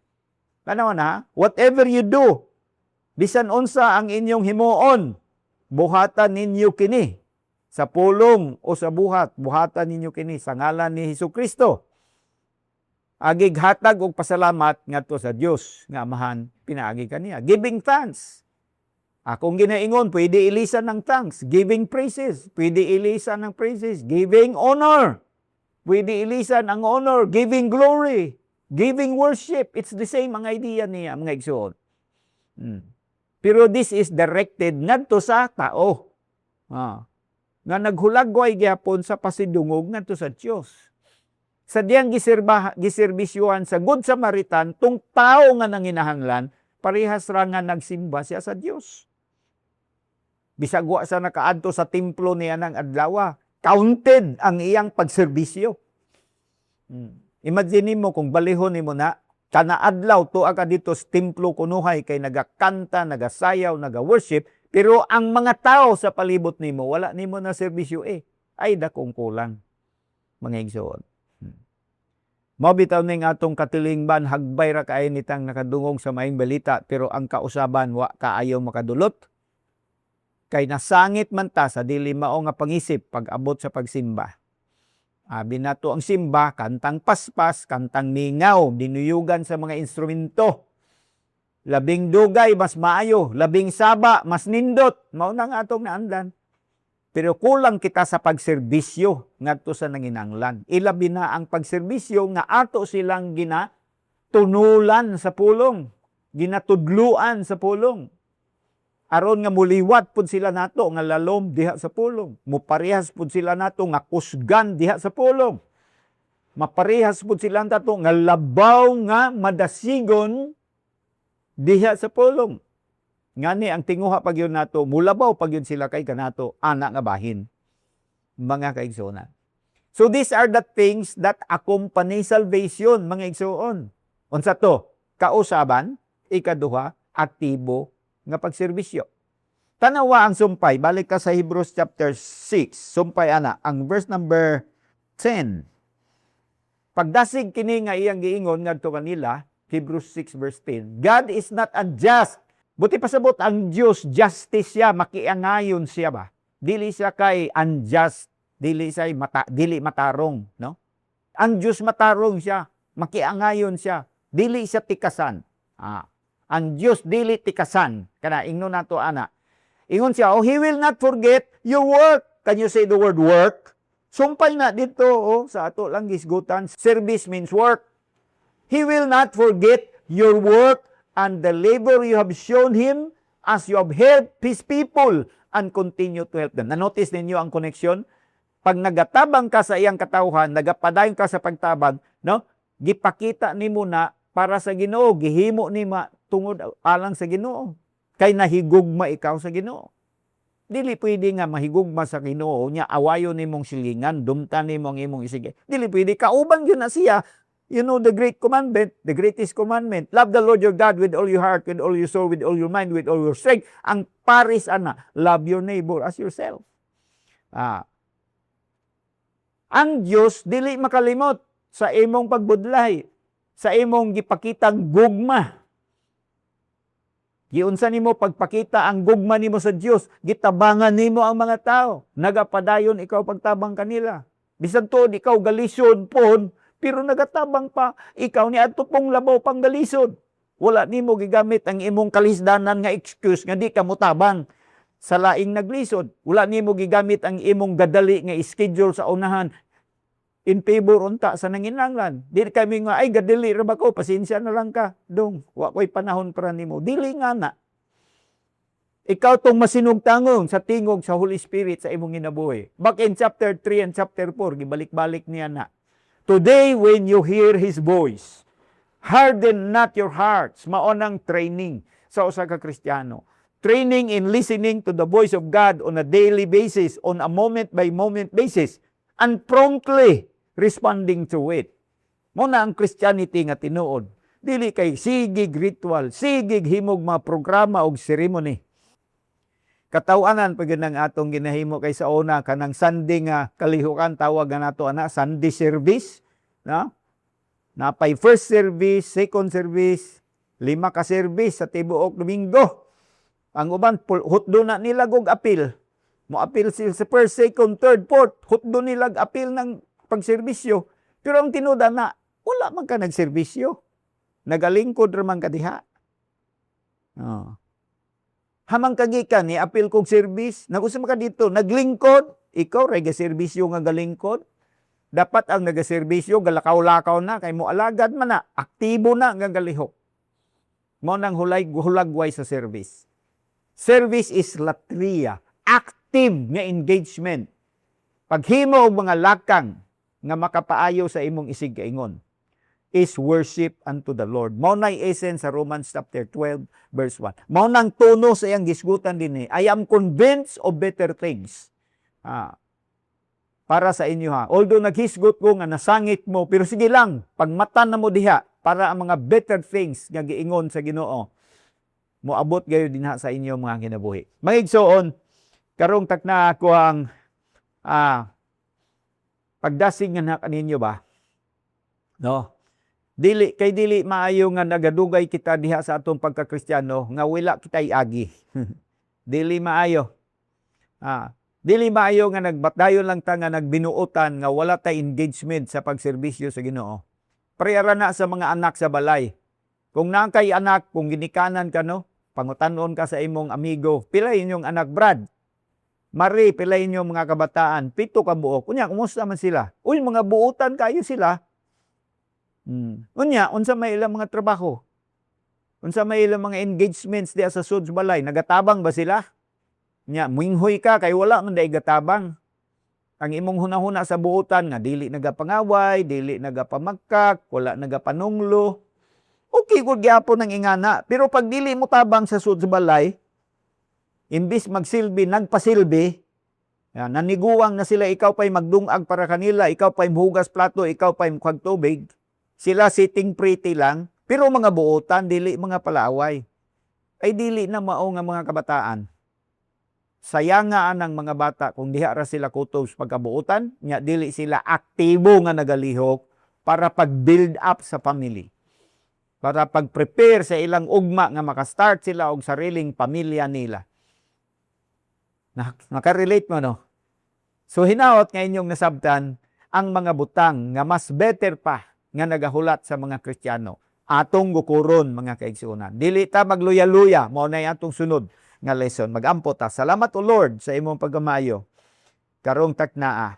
Ano na? Whatever you do, bisan unsa ang inyong himuon, buhatan ninyo kini sa pulong o sa buhatan ninyo kini sa ngalan ni Hesukristo. Agig hatag og pasalamat ngadto sa Dios nga Amahan pinaagi kaniya. Giving thanks. Akong ginaingon, pwede ilisan ng thanks. Giving praises. Pwede ilisan ng praises. Giving honor. Pwede ilisan ang honor. Giving glory. Giving worship. It's the same ang idea niya, mga igsoon. Pero this is directed ngadto sa tao. Nga naghulagway gyapon sa pasidungog ngadto sa Dios. Sa diyang giserbisyuhan sa Good Samaritan, tung tao nga nanginahanglan, parehas ra nga nagsimba siya sa Dios. Bisag wa sa nakaadto sa templo niya ng adlaw, counted ang iyang pagserbisyo. Imagine mo kung balihon nimo na kana adlaw tuwa ka dito sa templo kunuhay kay nagakanta, nagasayaw, naga-worship, pero ang mga tao sa palibot nimo wala nimo na serbisyo ay dakong kulang. Mga igsoon. Mabitaw ning atong katilingban, hagbay ra kaayo nitang nakadungog sa maayong balita, pero ang kausaban wa kaayo makadulot. Kay nasangit man ta sa dili mao nga pangisip pag abot sa pagsimba. Abi nato ang simba, kantang paspas, kantang ningaw, dinuyugan sa mga instrumento. Labing dugay, mas maayo. Labing saba, mas nindot. Mao na nga atong naandan. Pero kulang kita sa pagserbisyo ngadto sa nanginanglan. Ilabi na ang pagserbisyo nga ato silang ginatunulan sa pulong, ginatudluan sa pulong. Aron nga muliwat pud sila nato nga lalom diha sa pulong. Muparehas pud sila nato nga kusgan diha sa pulong. Maparehas pud sila nato nga labaw nga madasigon diha sa pulong. Ngani ang tinguha pag yun nato, mulabaw pag yun sila kay kanato, anak nga bahin. Mga kaigsoon. So these are the things that accompany salvation, mga igsoon. Unsa to? Kausaban, ikaduha, aktibo nga pagserbisyo. Tanawa ang sumpay, balik ka sa Hebrews chapter 6, sumpay ana, ang verse number 10. Pagdasig kini nga iyang giingon ngadto kanila, Hebrews 6 verse 10. God is not unjust. Buti pasabot ang Dios, justice siya, makiangayon siya ba? Dili siya kay unjust, dili matarong, no? Ang Dios matarong siya, makiangayon siya, dili siya tikasan. Ang Dios dili tikasan. Kana ingnon nato ana. Ingon siya, He will not forget your work. Can you say the word work? Sumpay na dito sa ato lang gisgutan. Service means work. He will not forget your work and the labor you have shown Him as you have helped His people and continue to help them. Na-notice ninyo ang connection? Pag nagatabang ka sa iyang katawhan, nagapadayon ka sa pagtabang, no? Gipakita nimo na para sa Ginoo, gihimo nima tungod alang sa Ginoo. Kay nahigugma ikaw sa Ginoo. Dili pwede nga mahigugma sa Ginoo nya awayon nimong silingan, dumtan nimong imong isige. Dili pwede kauban gyud na siya. You know the great commandment, the greatest commandment. Love the Lord your God with all your heart, with all your soul, with all your mind, with all your strength. Ang paris ana, love your neighbor as yourself. Ang Dios dili makalimot sa imong pagbudlay, sa imong gipakitang gugma. Giunsa nimo pagpakita ang gugma nimo sa Dios, gitabangan nimo ang mga tao. Nagapadayon ikaw pagtabang kanila. Bisan tuod ikaw galisod pon, pero nagatabang pa ikaw ni adto pong labaw pang galisod. Wala nimo gigamit ang imong kalisdanan nga excuse nga di ka motabang sa laing naglisod. Wala nimo gigamit ang imong gadali nga schedule sa unahan in favor unta sa nanginanglan. Di kami nga, ay gadili ra ba ko, pasensya na lang ka. Dong, wa ko'y panahon para nimo. Dili nga na. Ikaw tong masinugtangong sa tingog sa Holy Spirit sa imong ginabuhi. Back in chapter 3 and chapter 4, gibalik-balik niya na. Today, when you hear His voice, harden not your hearts. Maonang training sa usa ka Kristiyano. Training in listening to the voice of God on a daily basis, on a moment-by-moment basis, and promptly responding to it. Muna ang Christianity nga tinuod. Dili kay sigig ritual, sigig himog mga programa o ceremony. Katawanan pag ng atong ginahimo kay sa una kanang Sunday nga kalihukan tawag nga nato ana Sunday service, no? Napay first service, second service, 5 ka service sa tibuok Domingo. Ang uban hutdo na nila og apil. Mo apil sila sa first, second, third, fourth, hutdo nila apil ng pagserbisyo. Pero ang tinuda na wala man ka nagserbisyo. Nagalingkod ra man ka diha. Oh. Hamang kagikan ni apil kog service, nagusam ka dito, naglingkod, ikaw rega serbisyo nga galingkod. Dapat ang nagaserbisyo galakaw-lakaw na kay mo alagad man na, aktibo na nga galihok. Mo nang hulagway sa service. Service is latria, active nga engagement. Paghimo og mga lakang nga makapaayo sa imong isig kaingon is worship unto the Lord. Mao nay essence sa Romans chapter 12 verse 1. Mao nang tono sa iyang gisgutan dinhi. I am convinced of better things. Para sa inyo ha. Although naghisgot ko nga nasangit mo, pero sige lang, pagmatan na mo diha para ang mga better things nga giingon sa Ginoo moabot gayo dinha sa inyo mga kinabuhi. Mangigsoon, karong takna ako ang pagdasig nga na kaninyo ba? No? Dili maayo nga nagadugay kita diha sa atong pagka-Kristiyano nga wala kitay agi. Dili maayo. Dili maayo nga nagbatayon lang ta nga nagbinuotan nga wala tay engagement sa pagserbisyo sa Ginoo. Preyara na sa mga anak sa balay. Kung nakay anak, kung ginikanan ka no, pangutanon ka sa imong amigo, pila inyong anak Brad? Mari, pila inyong mga kabataan? 7 ka buok. Unya, kumusta man sila? Uy, mga buutan kayo sila. Unya, unsa may ilang mga trabaho? Unsa may ilang mga engagements diya sa suds balay? Nagatabang ba sila? Nya, muinghoy ka kay wala man day gatabang. Ang imong hunahuna sa buutan nga dili nagapangaway, dili nagapamagkak, wala nagapanunglo. Okay gud gyapon ang ingana, pero pag dili mo tabang sa suds balay, imbis magsilbi, nagpasilbi, naniguang na sila, ikaw pa'y magdungag para kanila, ikaw pa'y hugas plato, ikaw pa'y mukhag tubig. Sila sitting pretty lang, pero mga buotan, dili mga palaway. Ay dili na mao nga mga kabataan. Sayangaan ang mga bata kung diha ra sila kutob sa pagkabuotan, nya dili sila aktibo nga nagalihok para pag-build up sa family. Para pag-prepare sa ilang ugma nga makastart sila og sariling pamilya nila. Nakarelate mo, no? So, hinaot nga inyong nasabtan ang mga butang nga mas better pa nga nagahulat sa mga Kristiyano. Atong gukuron, mga kaigsunan. Dili ta magluya-luya, mao na atong sunod nga lesson. Magampo ta. Salamat o Lord sa imong pagkamayo. Karong taknaa.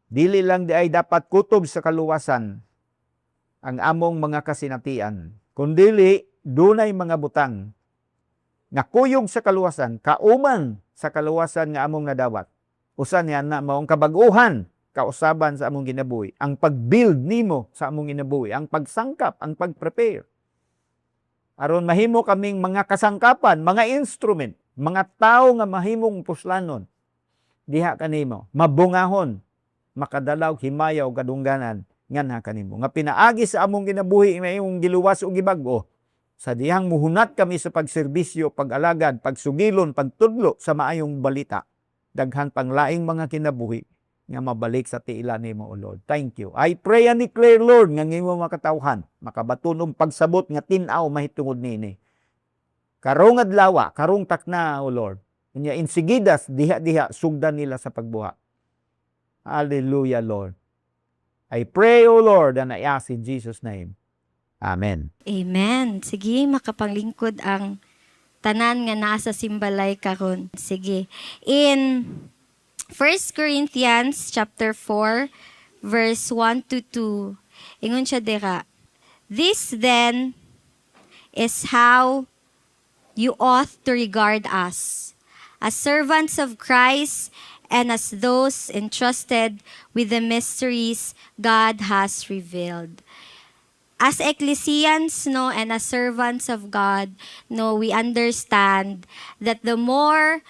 Dili lang di ay dapat kutob sa kaluwasan ang among mga kasinatian. Kundili, dunay mga butang nga kuyog sa kaluwasan, kauman sa kaluwasan nga among nadawat. Usan yan na maong kabaguhan, kausaban sa among ginabuhi. Ang pag-build nimo sa among ginabuhi, ang pagsangkap, ang pag-prepare. Aron mahimo kaming mga kasangkapan, mga instrument, mga tao nga mahimong puslanon. Diha kanimo, mabungahon, makadalaw, himaya o kadungganan, nga na kanimo. Nga pinaagi sa among ginabuhi, mayong giluwas o gibag-o, sa dihang muhunat kami sa pagserbisyo, pag-alagad, pagsugilon, pagtudlo sa maayong balita. Daghan panglaing mga kinabuhi nga mabalik sa tiila nimo, O Lord. Thank you. I pray and declare, Lord, nga ngimo makatawhan, makabatunong pagsabot nga tin-aw mahitungod nini. Karong adlaw, karong takna, O Lord. Nya insigidas diha-diha sugdan nila sa pagbuha. Hallelujah, Lord. I pray, O Lord, and I ask in Jesus' name. Amen. Amen. Sige, makapanglingkod ang tanan nga naa sa simbalay karon. Sige. In 1 Corinthians chapter 4 verse 1 to 2, ingon siya dira, "This then is how you ought to regard us, as servants of Christ and as those entrusted with the mysteries God has revealed. As ecclesians, no, and as servants of God, no, we understand that the more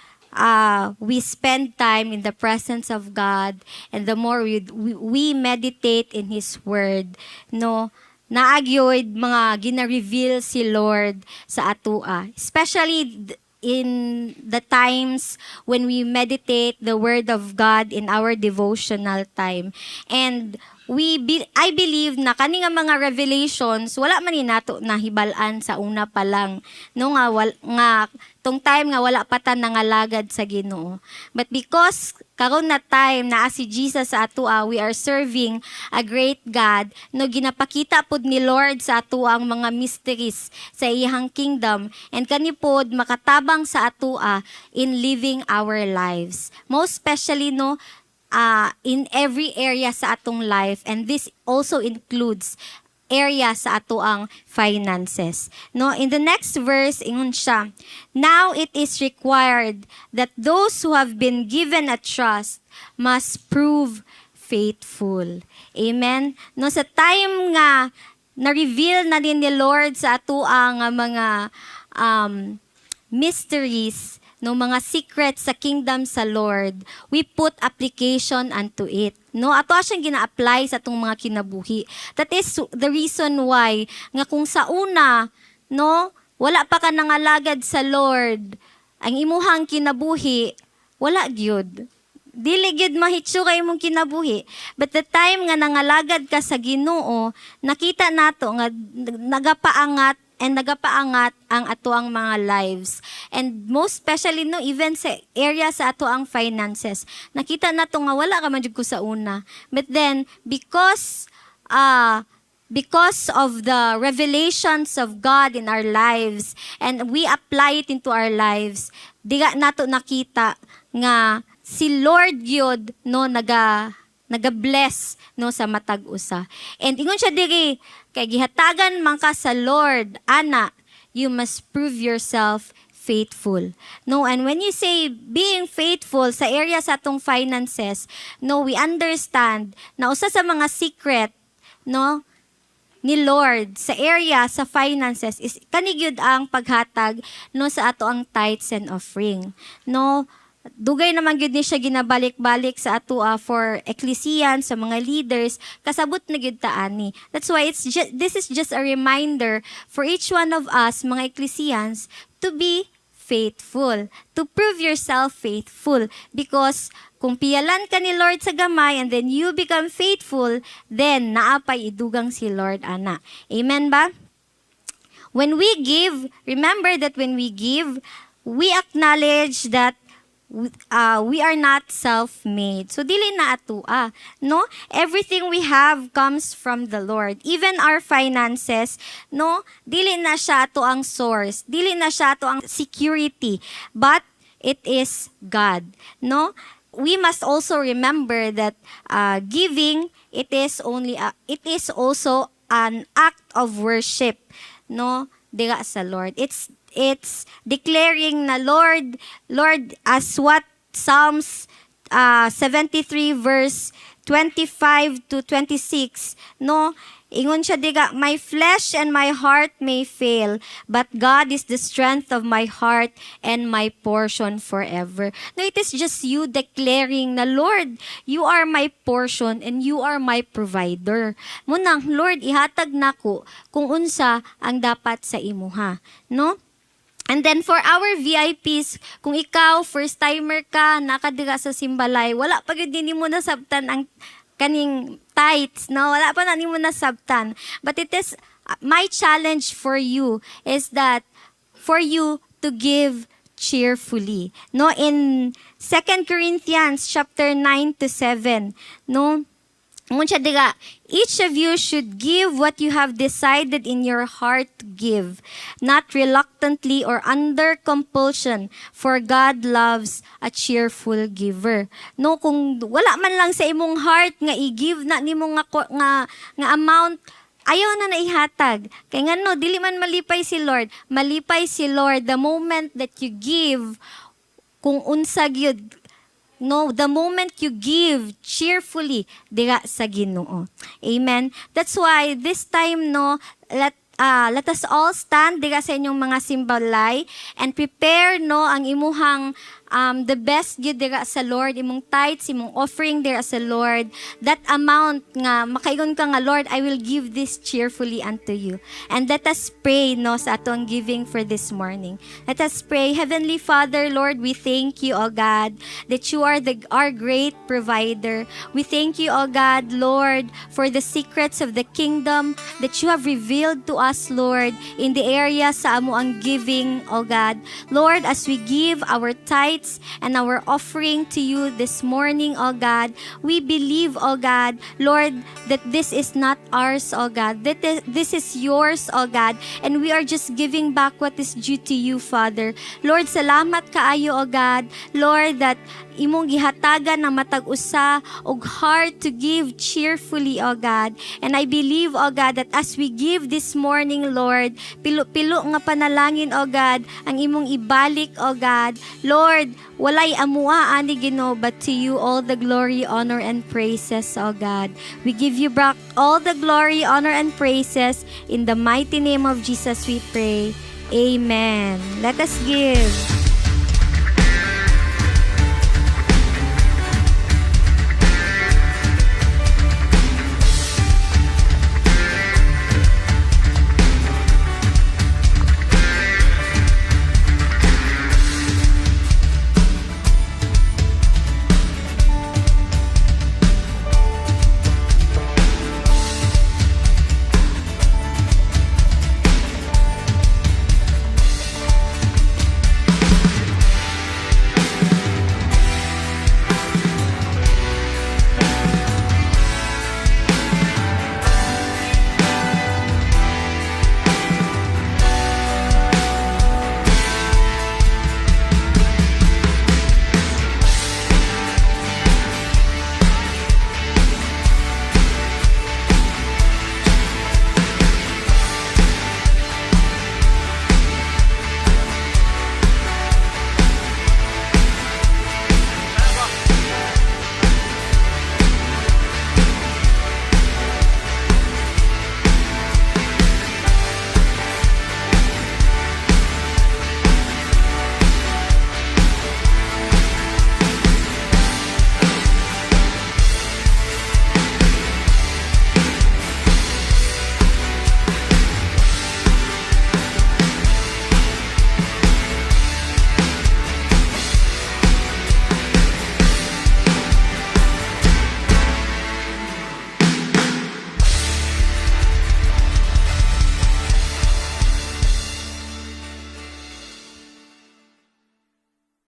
we spend time in the presence of God, and the more we meditate in His Word, no, naagyoid mga gina-reveal si Lord sa atua. Especially in the times when we meditate the Word of God in our devotional time. And I believe na kani nga mga revelations wala man ni nato nahibalan sa una pa lang no nga tong time nga wala pa ta nangalagad sa Ginoo, but because karon na time na si Jesus sa atoa, we are serving a great God, no, ginapakita pod ni Lord sa atoa ang mga mysteries sa iyang kingdom, and kani pod makatabang sa atoa in living our lives, most especially no in every area sa atong life, and this also includes area sa atoang finances. No, in the next verse, ingon siya, now it is required that those who have been given a trust must prove faithful. Amen. No, sa time nga na-reveal na din ni Lord sa atoang mga mysteries, no, mga secrets sa kingdom sa Lord, we put application unto it. No, ato siyang gina-apply sa atong mga kinabuhi. That is the reason why nga kung sa una, no, wala pa ka nangalagad sa Lord, ang imuhang kinabuhi, wala gyud. Dili gyud mahitsura imong kinabuhi. But the time nga nangalagad ka sa Ginoo, nakita nato nga nagapaangat ang atoang mga lives. And most especially no, even sa area sa atoang finances. Nakita nato nga wala ka man jud ko sa una. But then because of the revelations of God in our lives, and we apply it into our lives, diga nato nakita nga si Lord gyud no naga-bless no sa matag usa. And ingon siya diri kay gihatagan man ka sa Lord, ana, you must prove yourself faithful. No, and when you say being faithful sa area sa atong finances, no, we understand na usa sa mga secret no ni Lord sa area sa finances is kanigyud ang paghatag no sa ato ang tithes and offering. No, dugay naman gyud ni siya ginabalik-balik sa atoa for ecclesians, sa mga leaders, kasabot na gyud ta ani. That's why this is just a reminder for each one of us, mga ecclesians, to be faithful, to prove yourself faithful. Because kung piyalan ka ni Lord sa gamay and then you become faithful, then naapay idugang si Lord ana. Amen ba? When we give, remember that when we give, we acknowledge that we are not self-made. So, dili na atua. No? Everything we have comes from the Lord. Even our finances, no? Dili na siya ato ang source. Dili na siya ato ang security. But, it is God. No? We must also remember that giving, it is also an act of worship. No? Diga sa Lord. It's declaring na Lord, as what Psalms 73 verse 25 to 26, no? Ingon siya diga, my flesh and my heart may fail, but God is the strength of my heart and my portion forever. No, it is just you declaring na Lord, you are my portion and you are my provider. Munang, Lord, ihatag nako kung unsa ang dapat sa imuha. No? And then for our VIPs, kung ikaw, first timer ka, nakadira sa Simbalay, wala pa gyud din mo nasabtan ang kaning tithes, no? Wala pa na mo nasabtan. But it is, my challenge for you is that for you to give cheerfully. No? In 2 Corinthians chapter 9 to 7, no? Each of you should give what you have decided in your heart to give, not reluctantly or under compulsion, for God loves a cheerful giver. No, kung wala man lang sa imong heart nga i-give na nimo nga amount, ayaw na naihatag. Kaya nga no, dili man malipay si Lord. Malipay si Lord the moment that you give, kung unsa gyud no, the moment you give cheerfully dira sa Ginoo. Amen. That's why this time, no, let us all stand dira sa inyong mga simbalay and prepare, no, ang imuhang the best gyud dira sa Lord, imong tithes, imong offering dira sa Lord. That amount nga makaingon ka nga, Lord, I will give this cheerfully unto you. And let us pray, no, sa atong giving for this morning. Let us pray. Heavenly Father, Lord, we thank you, O God, that you are our great provider. We thank you, O God, Lord, for the secrets of the kingdom that you have revealed to us, Lord, in the area sa amo ang giving, O God. Lord, as we give our tithes and our offering to you this morning, O God, we believe, O God, Lord, that this is not ours, O God, that this is yours, O God, and we are just giving back what is due to you, Father. Lord, salamat kaayo, O God, Lord, that imong gihatagan na matag usa og heart to give cheerfully, O God. And I believe, O God, that as we give this morning, Lord, pilo-pilo nga panalangin, O God, ang imong ibalik, O God. Lord, walay amua ani Ginoo, but to you all the glory, honor, and praises, O God. We give you back all the glory, honor, and praises. In the mighty name of Jesus we pray. Amen. Let us give.